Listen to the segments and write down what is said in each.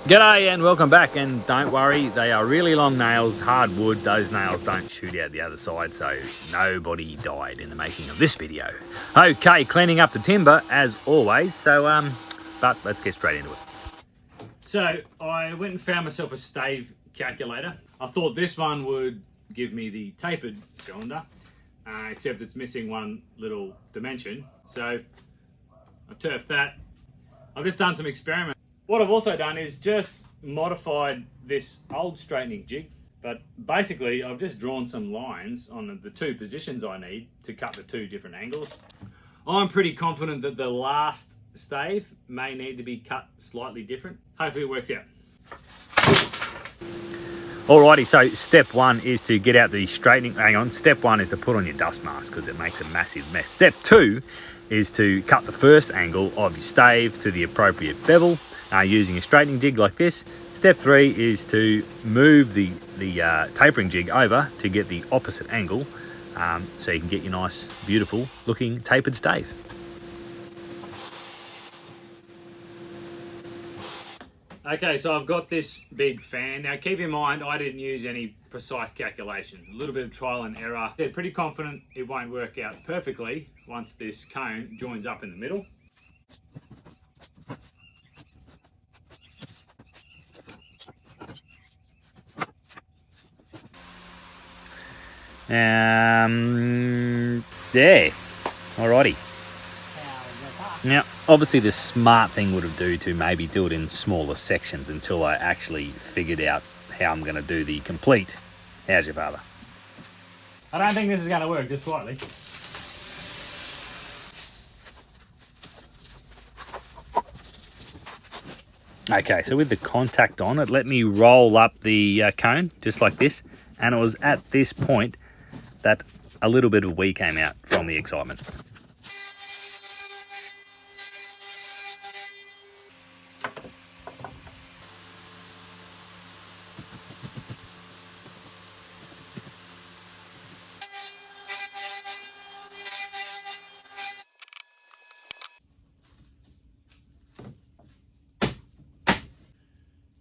G'day and welcome back, and don't worry, they are really long nails, hard wood. Those nails don't shoot out the other side, so nobody died in the making of this video. Okay, cleaning up the timber as always, but let's get straight into it. So I went and found myself a stave calculator. I thought this one would give me the tapered cylinder, except it's missing one little dimension. So I turfed that. I've just done some experiments. What I've also done is just modified this old straightening jig, but basically I've just drawn some lines on the two positions I need to cut the two different angles. I'm pretty confident that the last stave may need to be cut slightly different. Hopefully it works out. Alrighty, so step one is to get out the straightening, step one is to put on your dust mask because it makes a massive mess. Step two is to cut the first angle of your stave to the appropriate bevel using a straightening jig like this. Step three is to move the tapering jig over to get the opposite angle so you can get your nice, beautiful looking tapered stave. Okay, so I've got this big fan. Now keep in mind, I didn't use any precise calculation. A little bit of trial and error. They're pretty confident it won't work out perfectly once this cone joins up in the middle. There, alrighty. Now, obviously the smart thing would do to maybe do it in smaller sections until I actually figured out how I'm going to do the complete How's Your Father. I don't think this is going to work, just slightly. Okay, so with the contact on it, let me roll up the cone, just like this. And it was at this point that a little bit of wee came out from the excitement.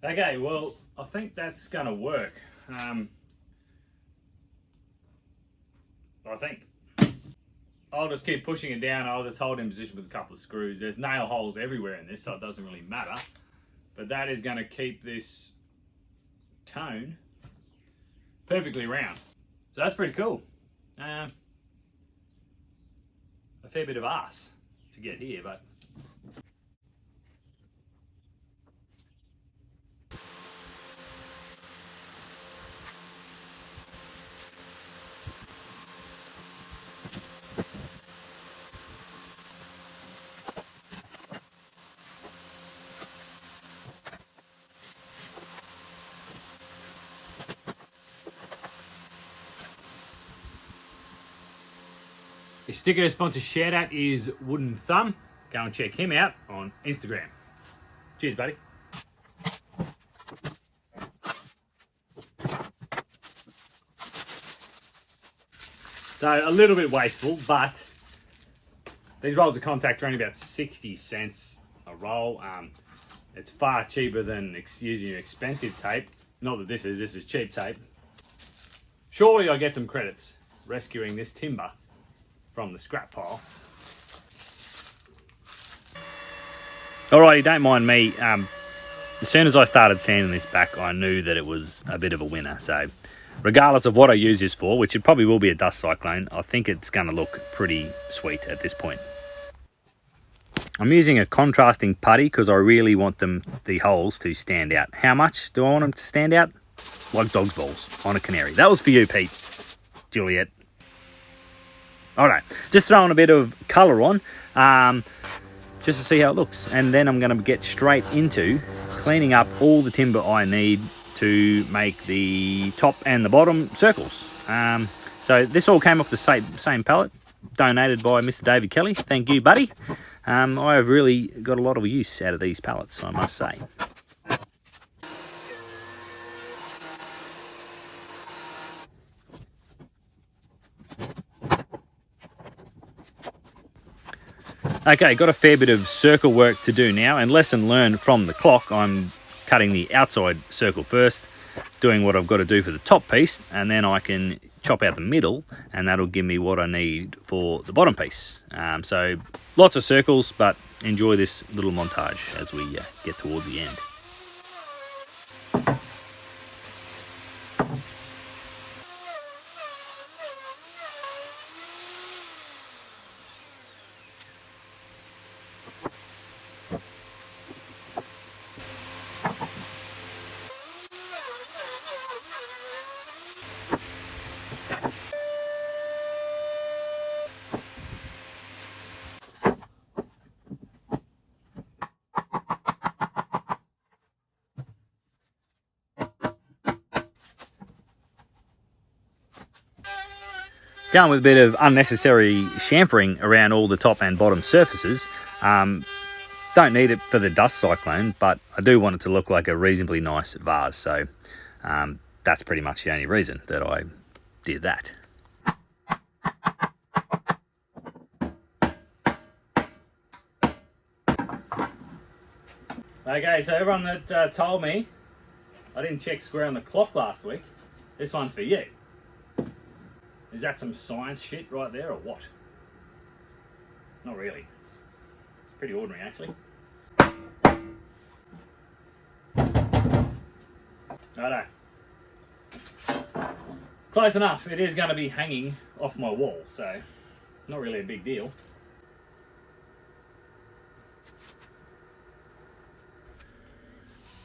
Okay, well, I think that's going to work. I think I'll just keep pushing it down. I'll just hold in position with a couple of screws. There's nail holes everywhere in this, so it doesn't really matter. But that is going to keep this cone perfectly round. So that's pretty cool. A fair bit of arse to get here, but the sticker sponsor shout out is Wooden Thumb. Go and check him out on Instagram. Cheers, buddy. So a little bit wasteful, but these rolls of contact are only about 60 cents a roll. It's far cheaper than using expensive tape. Not that this is cheap tape. Surely I get some credits rescuing this timber from the scrap pile. Alrighty, don't mind me. As soon as I started sanding this back, I knew that it was a bit of a winner. So regardless of what I use this for, which it probably will be a dust cyclone, I think it's going to look pretty sweet at this point. I'm using a contrasting putty because I really want the holes to stand out. How much do I want them to stand out? Like dog's balls on a canary. That was for you, Pete. Juliet. Alright, just throwing a bit of colour on just to see how it looks. And then I'm going to get straight into cleaning up all the timber I need to make the top and the bottom circles. So this all came off the same pallet, donated by Mr. David Kelly. Thank you, buddy. I have really got a lot of use out of these pallets, I must say. Okay, got a fair bit of circle work to do now, and lesson learned from the clock. I'm cutting the outside circle first, doing what I've got to do for the top piece, and then I can chop out the middle, and that'll give me what I need for the bottom piece. So lots of circles, but enjoy this little montage as we get towards the end. Going with a bit of unnecessary chamfering around all the top and bottom surfaces. Don't need it for the dust cyclone, but I do want it to look like a reasonably nice vase. So that's pretty much the only reason that I did that. Okay, so everyone that told me I didn't check square on the clock last week, this one's for you. Is that some science shit right there or what? Not really. It's pretty ordinary actually. Righto. Close enough. It is going to be hanging off my wall, so not really a big deal.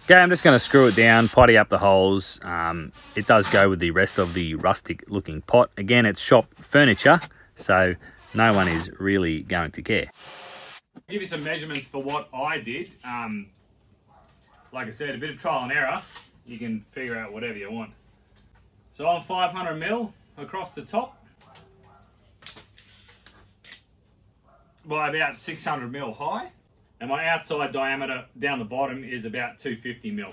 Okay, I'm just going to screw it down, potty up the holes. It does go with the rest of the rustic looking pot. Again, it's shop furniture, so no one is really going to care. I'll give you some measurements for what I did. Like I said, a bit of trial and error. You can figure out whatever you want. So I'm 500 mil across the top by about 600 mil high. And my outside diameter down the bottom is about 250 mil,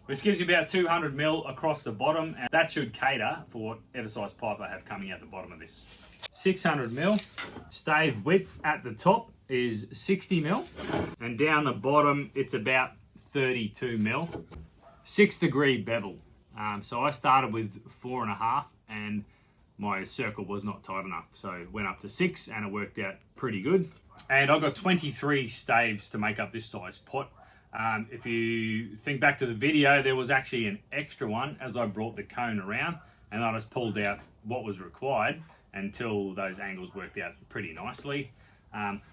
which gives you about 200 mil across the bottom, and that should cater for whatever size pipe I have coming out the bottom of this. 600 mil stave width at the top is 60 mil, and down the bottom it's about 32 mil. 6-degree bevel. So I started with 4.5, and my circle was not tight enough, so went up to 6, and it worked out pretty good. And I've got 23 staves to make up this size pot. If you think back to the video, there was actually an extra one as I brought the cone around, and I just pulled out what was required until those angles worked out pretty nicely.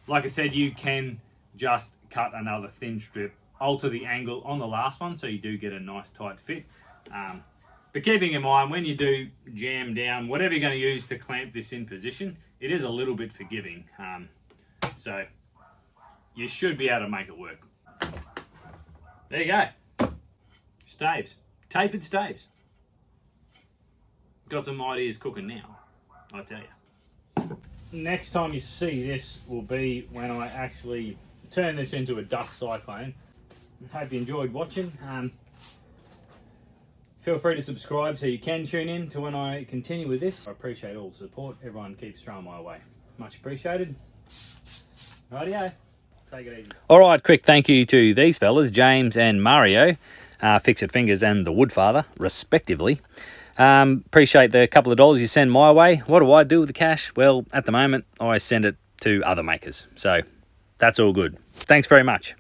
Like I said, you can just cut another thin strip, alter the angle on the last one so you do get a nice tight fit. But keeping in mind, when you do jam down, whatever you're going to use to clamp this in position, it is a little bit forgiving. So you should be able to make it work. There you go. Staves. Tapered staves. Got some ideas cooking now, I tell you. Next time you see this will be when I actually turn this into a dust cyclone. Hope you enjoyed watching. Feel free to subscribe so you can tune in to when I continue with this. I appreciate all the support everyone keeps throwing my way. Much appreciated. Rightio. Take it easy. All right, quick thank you to these fellas, James and Mario, Fixit Fingers and the WoodFather, respectively. Appreciate the couple of dollars you send my way. What do I do with the cash? Well, at the moment, I send it to other makers. So that's all good. Thanks very much.